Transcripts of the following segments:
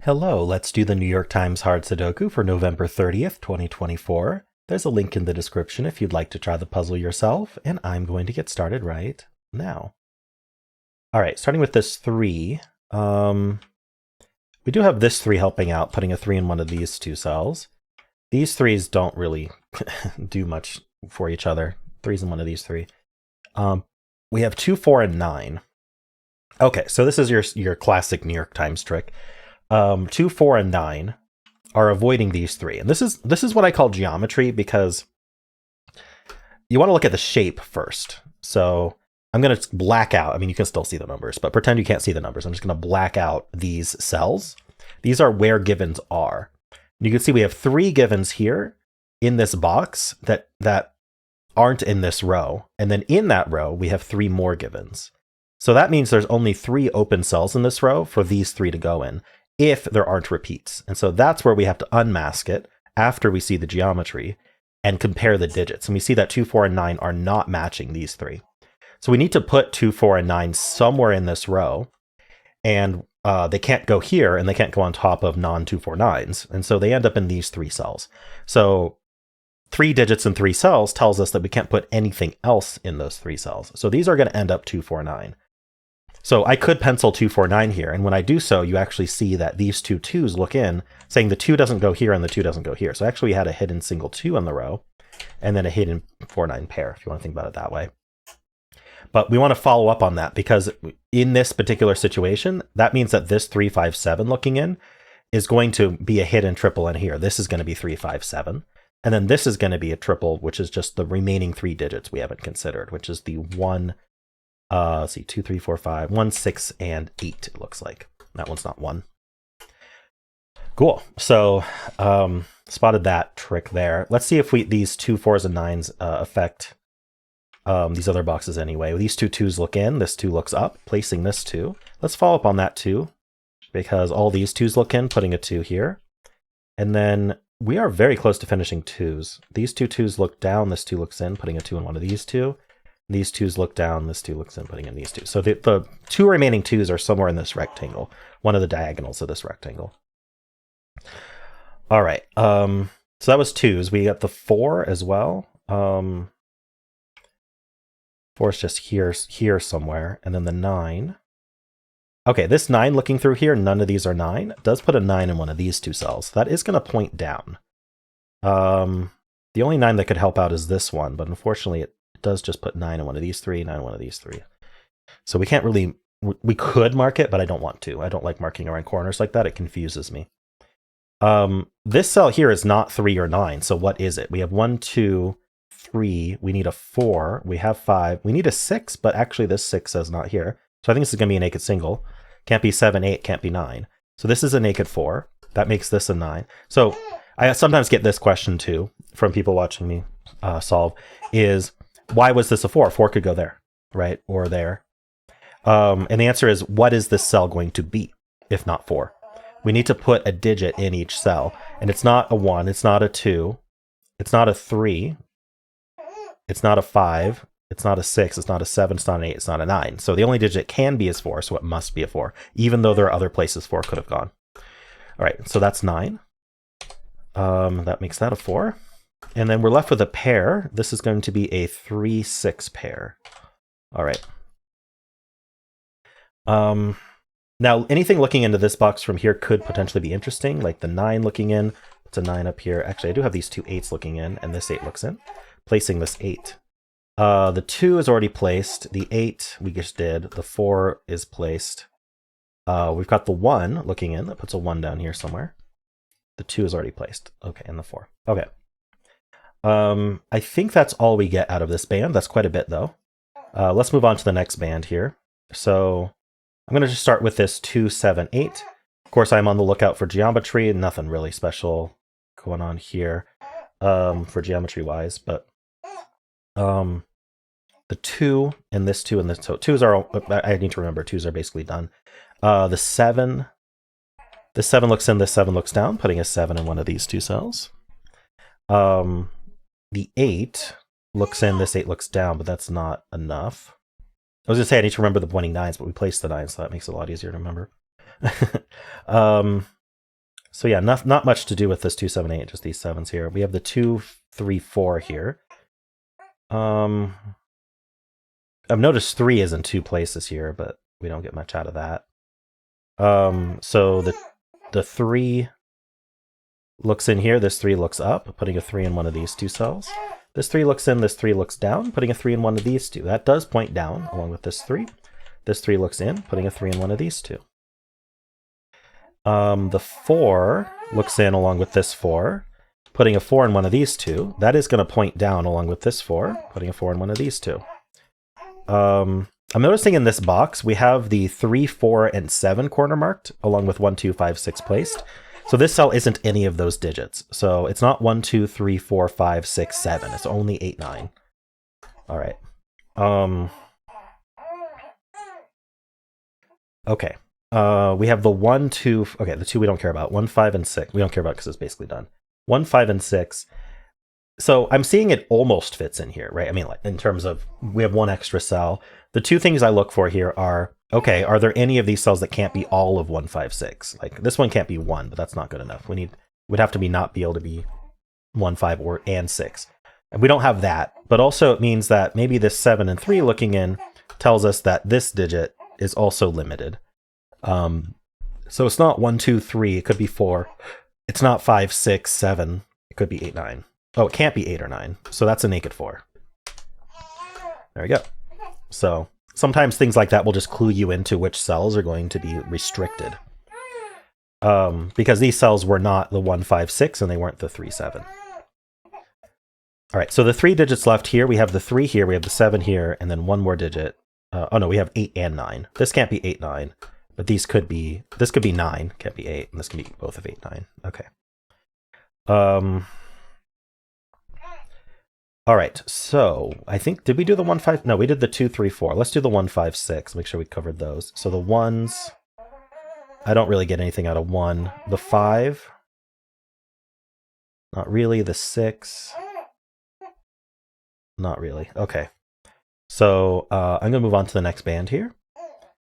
Hello, let's do the New York Times Hard Sudoku for November 30th, 2024. There's a link in the description if you'd like to try the puzzle yourself, and I'm going to get started right now. All right, starting with this 3. We do have this 3 helping out, putting a 3 in one of these two cells. These 3s don't really do much for each other. 3's in one of these 3. We have 2, 4, and 9. Okay, so this is your classic New York Times trick. 2, 4, and 9 are avoiding these 3. And this is what I call geometry, because you want to look at the shape first. So I'm going to black out. I mean, you can still see the numbers, but pretend you can't see the numbers. I'm just going to black out these cells. These are where givens are. And you can see we have 3 givens here in this box that aren't in this row. And then in that row, we have 3 more givens. So that means there's only 3 open cells in this row for these 3 to go in, if there aren't repeats. And so that's where we have to unmask it after we see the geometry and compare the digits. And we see that 2, 4, and 9 are not matching these 3. So we need to put 2, 4, and 9 somewhere in this row. And they can't go here, and they can't go on top of non-2, 4, 9s. And so they end up in these 3 cells. So 3 digits in 3 cells tells us that we can't put anything else in those 3 cells. So these are going to end up 2, 4, 9. So I could pencil 2, 4, 9 here, and when I do so, you actually see that these two 2s look in, saying the 2 doesn't go here and the 2 doesn't go here. So actually we had a hidden single 2 in the row, and then a hidden 4, 9 pair, if you want to think about it that way. But we want to follow up on that, because in this particular situation, that means that this 3, 5, 7 looking in is going to be a hidden triple in here. This is going to be 3, 5, 7. And then this is going to be a triple, which is just the remaining 3 digits we haven't considered, which is the 1, let's see, 2, 3, 4, 5, 1, 6, and 8, it looks like. That one's not 1. Cool. So spotted that trick there. Let's see if these 2 4s and 9s affect these other boxes anyway. These 2 2s look in, this 2 looks up, placing this 2. Let's follow up on that 2, because all these 2s look in, putting a 2 here. And then we are very close to finishing 2s. These 2 2s look down, this 2 looks in, putting a 2 in one of these 2. These 2s look down, this 2 looks in, putting in these 2. So the 2 remaining 2s are somewhere in this rectangle, one of the diagonals of this rectangle. All right, so that was 2s. We got the 4 as well. 4 is just here somewhere, and then the 9. Okay, this 9 looking through here, none of these are 9. It does put a 9 in one of these 2 cells. That is going to point down. The only 9 that could help out is this one, but unfortunately it does just put 9 in one of these 3, 9 in one of these 3. So we can't really, we could mark it, but I don't want to. I don't like marking around corners like that. It confuses me. This cell here is not 3 or 9. So what is it? We have 1, 2, 3. We need a 4. We have 5. We need a 6, but actually this 6 is not here. So I think this is going to be a naked single. Can't be 7, 8, can't be 9. So this is a naked 4. That makes this a 9. So I sometimes get this question too from people watching me solve is, why was this a 4? 4 could go there, right? Or there. And the answer is, what is this cell going to be if not 4? We need to put a digit in each cell. And it's not a 1, it's not a 2, it's not a 3, it's not a 5, it's not a 6, it's not a 7, it's not an 8, it's not a 9. So the only digit can be is 4, so it must be a 4, even though there are other places 4 could have gone. All right, so that's 9. That makes that a 4. And then we're left with a pair. This is going to be a 3, 6 pair. All right. Now, anything looking into this box from here could potentially be interesting, like the 9 looking in. It's a 9 up here. Actually, I do have these 2 8s looking in, and this 8 looks in. Placing this 8. The 2 is already placed. The 8 we just did. The 4 is placed. We've got the 1 looking in. That puts a 1 down here somewhere. The 2 is already placed. Okay, and the 4. Okay. I think that's all we get out of this band. That's quite a bit, though. Let's move on to the next band here. So I'm going to just start with this 2, 7, 8. Of course, I'm on the lookout for geometry. Nothing really special going on here for geometry-wise, but the 2 and this 2 and this 2. 2s are, I need to remember, 2s are basically done. The 7, this 7 looks in, this 7 looks down, putting a 7 in one of these 2 cells. The 8 looks in, this 8 looks down, but that's not enough. I was going to say I need to remember the pointing 9s, but we placed the 9s, so that makes it a lot easier to remember. So yeah, not much to do with this 2, 7, 8, just these 7s here. We have the 2, 3, 4 here. I've noticed 3 is in 2 places here, but we don't get much out of that. So the 3 looks in here, this 3 looks up, putting a 3 in one of these 2 cells. This 3 looks in, this 3 looks down, putting a 3 in one of these 2. That does point down, along with this 3. This 3 looks in, putting a 3 in one of these 2. The 4 looks in along with this 4, putting a 4 in one of these 2. That is going to point down along with this 4, putting a 4 in one of these 2. I'm noticing in this box, we have the 3, 4, and 7 corner marked, along with 1, 2, 5, 6 placed. So this cell isn't any of those digits. So it's not 1, 2, 3, 4, 5, 6, 7. It's only 8, 9. All right. Okay. We have the 1, 2. Okay, the 2 we don't care about. 1, 5, and 6. We don't care about because it's basically done. 1, 5, and 6. So I'm seeing it almost fits in here, right? I mean, like in terms of we have 1 extra cell. The 2 things I look for here are, okay, are there any of these cells that can't be all of 1, 5, 6? Like this one can't be 1, but that's not good enough. Would have to be not be able to be 1, 5, and 6. And we don't have that, but also it means that maybe this 7 and 3 looking in tells us that this digit is also limited. So it's not 1, 2, 3. It could be 4. It's not 5, 6, 7. It could be 8, 9. Oh, it can't be 8 or 9. So that's a naked 4. There we go. So sometimes things like that will just clue you into which cells are going to be restricted. Because these cells were not the 1, 5, 6, and they weren't the 3, 7. All right, so the 3 digits left here, we have the 3 here, we have the 7 here, and then 1 more digit. Oh no, we have 8 and 9. This can't be 8, 9, but this could be 9, can't be 8, and this can be both of 8, 9. Okay. All right, so I think, did we do the 1, 5? No, we did the 2, 3, 4. Let's do the 1, 5, 6. Make sure we covered those. So the 1s, I don't really get anything out of 1. The 5, not really. The 6, not really. Okay. So I'm going to move on to the next band here.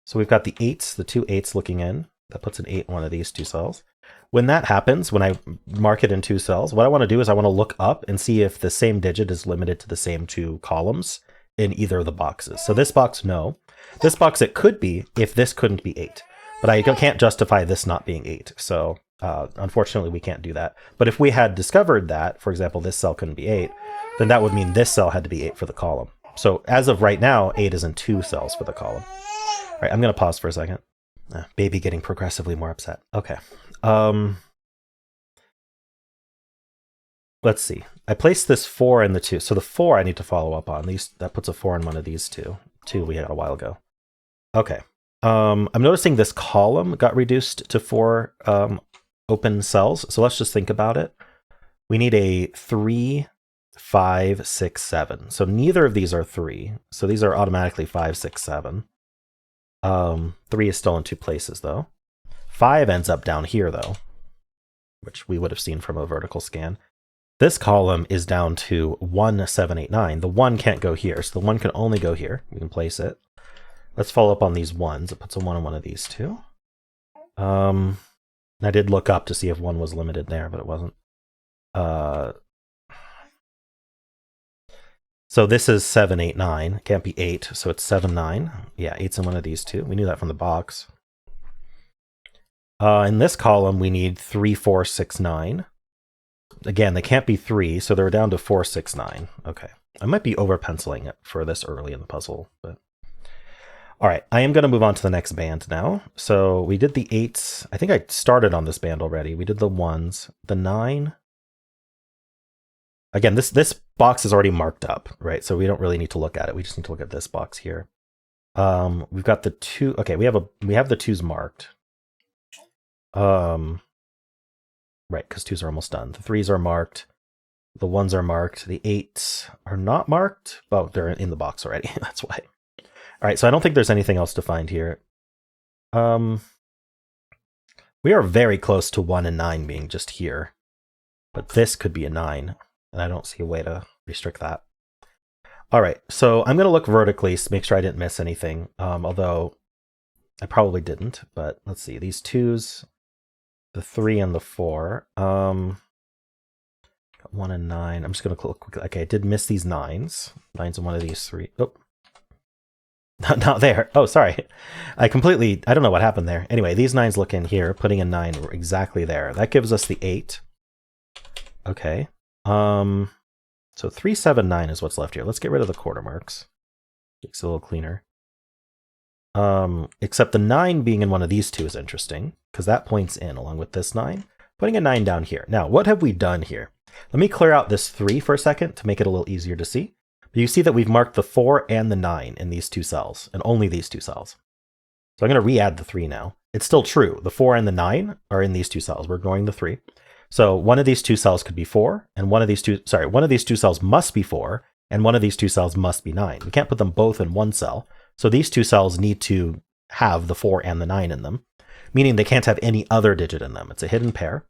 So we've got the 8s, the 2 8s looking in. That puts an 8 in one of these 2 cells. When that happens, when I mark it in 2 cells, what I want to do is I want to look up and see if the same digit is limited to the same 2 columns in either of the boxes. So this box, no. This box, it could be if this couldn't be 8. But I can't justify this not being 8. So unfortunately, we can't do that. But if we had discovered that, for example, this cell couldn't be 8, then that would mean this cell had to be 8 for the column. So as of right now, 8 is in 2 cells for the column. All right, I'm going to pause for a second. Baby getting progressively more upset. Okay. Let's see. I placed this 4 in the 2. So the 4 I need to follow up on. That puts a 4 in one of these 2. 2 we had a while ago. Okay. I'm noticing this column got reduced to 4 open cells. So let's just think about it. We need a 3, 5, 6, 7. So neither of these are 3. So these are automatically 5, 6, 7. 3 is still in 2 places though. 5 ends up down here though, which we would have seen from a vertical scan. This column is down to 1, 7, 8, 9. The 1 can't go here, so the 1 can only go here. We can place it. Let's follow up on these 1s. It puts a 1 on one of these 2. I did look up to see if 1 was limited there, but it wasn't. So this is 7, 8, 9. It can't be 8, so it's 7, 9. Yeah, 8's in one of these 2. We knew that from the box. In this column, we need 3, 4, 6, 9. Again, they can't be 3, so they're down to 4, 6, 9. Okay. I might be over-penciling it for this early in the puzzle, but... All right, I am going to move on to the next band now. So we did the 8s. I think I started on this band already. We did the 1s. The 9... Again, this box is already marked up, right? So we don't really need to look at it. We just need to look at this box here. We've got the 2. Okay, we have the 2s marked. Right, because 2s are almost done. The 3s are marked. The 1s are marked. The 8s are not marked. Oh, they're in the box already. That's why. All right, so I don't think there's anything else to find here. We are very close to 1 and 9 being just here. But this could be a 9. And I don't see a way to restrict that. All right, so I'm going to look vertically to make sure I didn't miss anything, although I probably didn't. But let's see, these 2s, the 3 and the 4. Got 1 and 9. I'm just going to look quickly. Okay, I did miss these 9s. 9s in one of these 3. Oh. Not there. Oh, sorry. I don't know what happened there. Anyway, these 9s look in here, putting a 9 exactly there. That gives us the 8. Okay. So 3, 7, 9 is what's left here. Let's get rid of the quarter marks. Makes it a little cleaner. Except the 9 being in one of these two is interesting, because that points in along with this 9. Putting a 9 down here. Now, what have we done here? Let me clear out this 3 for a second to make it a little easier to see. But you see that we've marked the 4 and the 9 in these two cells, and only these two cells. So I'm going to re-add the 3 now. It's still true. The 4 and the 9 are in these two cells. We're ignoring the 3. So one of these two cells could be 4, and one of these two cells must be 4, and one of these two cells must be 9. We can't put them both in one cell. So these two cells need to have the 4 and the 9 in them, meaning they can't have any other digit in them. It's a hidden pair.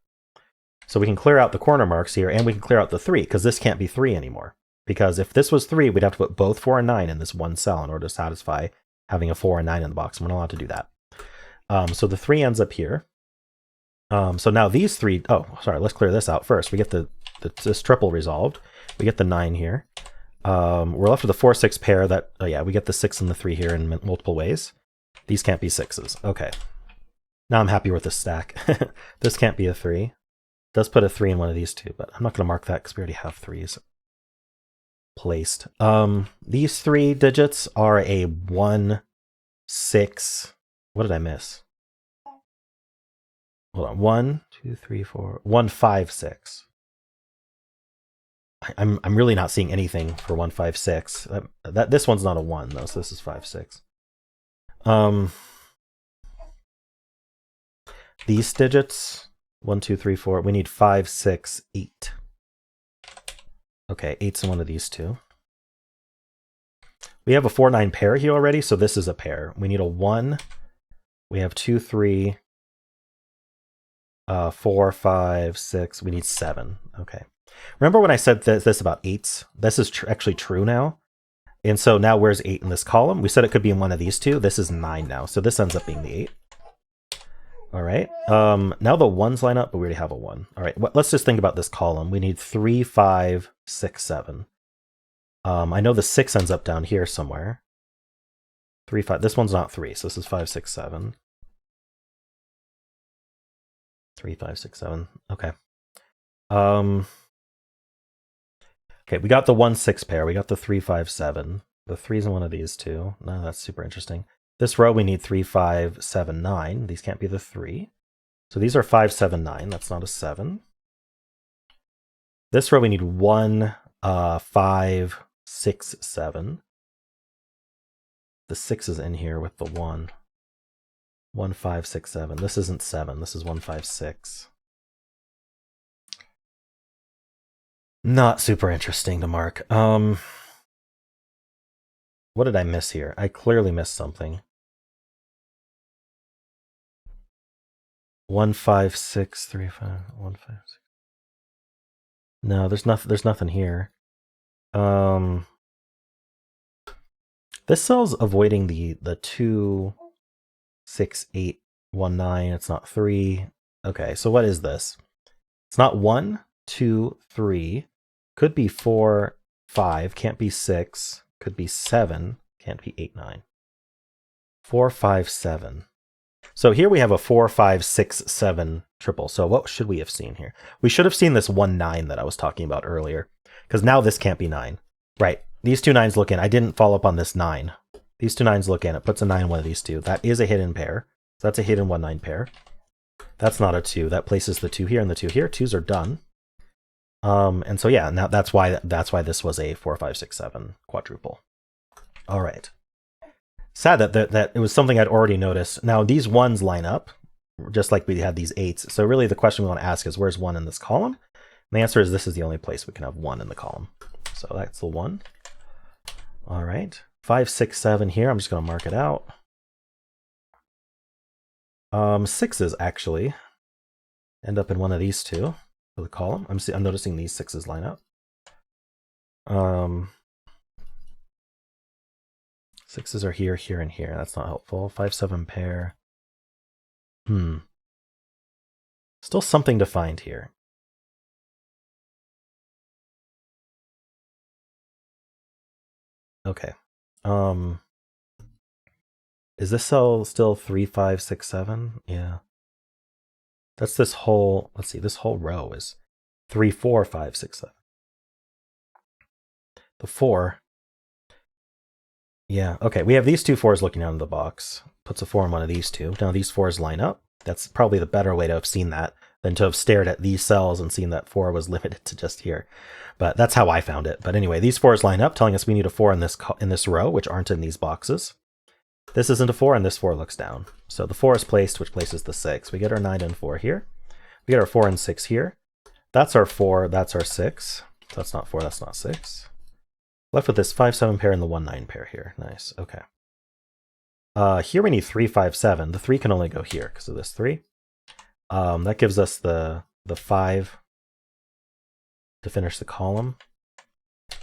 So we can clear out the corner marks here, and we can clear out the 3, because this can't be 3 anymore. Because if this was 3, we'd have to put both 4 and 9 in this one cell in order to satisfy having a 4 and 9 in the box. We're not allowed to do that. So the 3 ends up here. So now these 3, let's clear this out first. We get this triple resolved. We get the 9 here. We're left with a 4, 6 pair that, we get the 6 and the 3 here in multiple ways. These can't be 6s. Okay. Now I'm happy with this stack. This can't be a 3. It does put a 3 in one of these two, but I'm not going to mark that because we already have 3s placed. These 3 digits are a 1, 6. What did I miss? Hold on. 1, 2, 3, 4. 1, 5, 6. I'm really not seeing anything for 1, 5, 6. This one's not a 1 though, so this is 5, 6. These digits 1, 2, 3, 4. We need 5, 6, 8. Okay, 8's in one of these two. We have a 4, 9 pair here already, so this is a pair. We need a 1. We have 2, 3, 4, 5, 6. We need 7. Okay. Remember when I said this about 8s? This is actually true now. And so now where's 8 in this column? We said it could be in one of these two. This is 9 now. So this ends up being the 8. All right. Now the 1s line up, but we already have a 1. All right. Let's just think about this column. We need 3, 5, 6, 7. I know the 6 ends up down here somewhere. 3, 5. This one's not 3, so this is 5, 6, 7. 3, 5, 6, 7. Okay. Okay, we got the 1, 6 pair. We got the 3, 5, 7. The 3's in one of these two. No, that's super interesting. This row we need 3, 5, 7, 9. These can't be the 3. So these are 5, 7, 9. That's not a 7. This row we need 1, 5, 6, 7. The 6 is in here with the 1. 1, 5, 6, 7. This isn't 7. This is 1, 5, 6. Not super interesting to mark. What did I miss here? I clearly missed something. 1, 5, 6, 3, 5, 1, 5, 6. No, there's nothing here. This cell's avoiding the 2, 6, 8, 1, 9. It's not 3. Okay, so what is this? It's not 1, 2, 3. Could be 4, 5. Can't be 6. Could be 7. Can't be 8, 9. 4, 5, 7. So here we have a 4, 5, 6, 7 triple. So what should we have seen here? We should have seen this 1, 9 that I was talking about earlier, because now this can't be 9. Right. These two 9s look in. I didn't follow up on this 9. These two 9s look in. It puts a 9 in one of these two. That is a hidden pair. So that's a hidden 1, 9 pair. That's not a 2. That places the 2 here and the 2 here. 2s are done. And so yeah, now that's why this was a 4, 5, 6, 7 quadruple. All right. Sad that it was something I'd already noticed. Now these 1s line up, just like we had these 8s. So really the question we want to ask is, where's 1 in this column? And the answer is this is the only place we can have 1 in the column. So that's the 1. All right. 5, 6, 7 here. I'm just going to mark it out. 6s actually end up in one of these two for the column. I'm noticing these 6s line up. 6s are here, here, and here. That's not helpful. 5, 7 pair. Still something to find here. Okay. Is this cell still 3, 5, 6, 7? Yeah. That's this whole, let's see, this whole row is 3, 4, 5, 6, 7. The 4. Yeah, okay. We have these two 4s looking out of the box. Puts a 4 in one of these two. Now these 4s line up. That's probably the better way to have seen that than to have stared at these cells and seen that 4 was limited to just here. But that's how I found it. But anyway, these 4s line up, telling us we need a 4 in this row, which aren't in these boxes. This isn't a 4, and this 4 looks down. So the 4 is placed, which places the 6. We get our 9 and 4 here. We get our 4 and 6 here. That's our 4, that's our 6. That's not 4, that's not 6. Left with this 5, 7 pair and the 1, 9 pair here. Nice, okay. Here we need 3, 5, 7. The 3 can only go here because of this 3. That gives us the 5 to finish the column.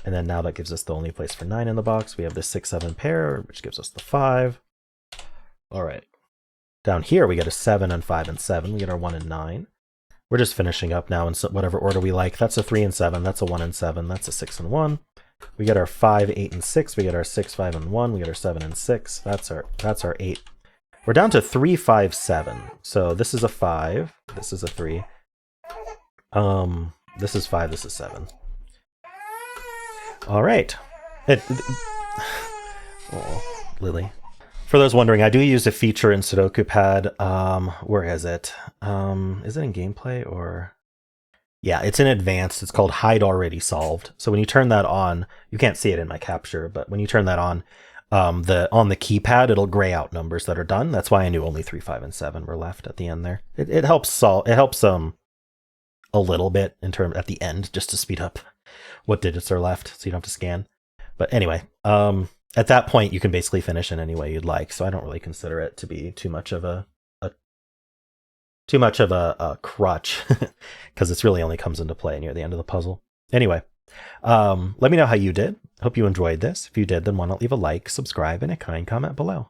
And then now that gives us the only place for 9 in the box. We have this 6, 7 pair, which gives us the 5. All right. Down here, we get a 7 and 5 and 7. We get our 1 and 9. We're just finishing up now in whatever order we like. That's a 3 and 7. That's a 1 and 7. That's a 6 and 1. We get our 5, 8, and 6. We get our 6, 5, and 1. We get our 7 and 6. That's our 8. We're down to 3, 5, 7. So this is a 5. This is a 3. This is 5. This is 7. All right. Oh, Lily. For those wondering, I do use a feature in Sudoku Pad. Where is it? Is it in gameplay or? Yeah, it's in advanced. It's called Hide Already Solved. So when you turn that on, you can't see it in my capture, but when you turn that on, on the keypad, it'll gray out numbers that are done. That's why I knew only 3, 5, and 7 were left at the end there. It helps solve. It helps a little bit in term at the end just to speed up what digits are left, so you don't have to scan. But anyway, at that point, you can basically finish in any way you'd like. So I don't really consider it to be too much of a crutch because it's really only comes into play near the end of the puzzle. Anyway, let me know how you did. Hope you enjoyed this. If you did, then why not leave a like, subscribe, and a kind comment below.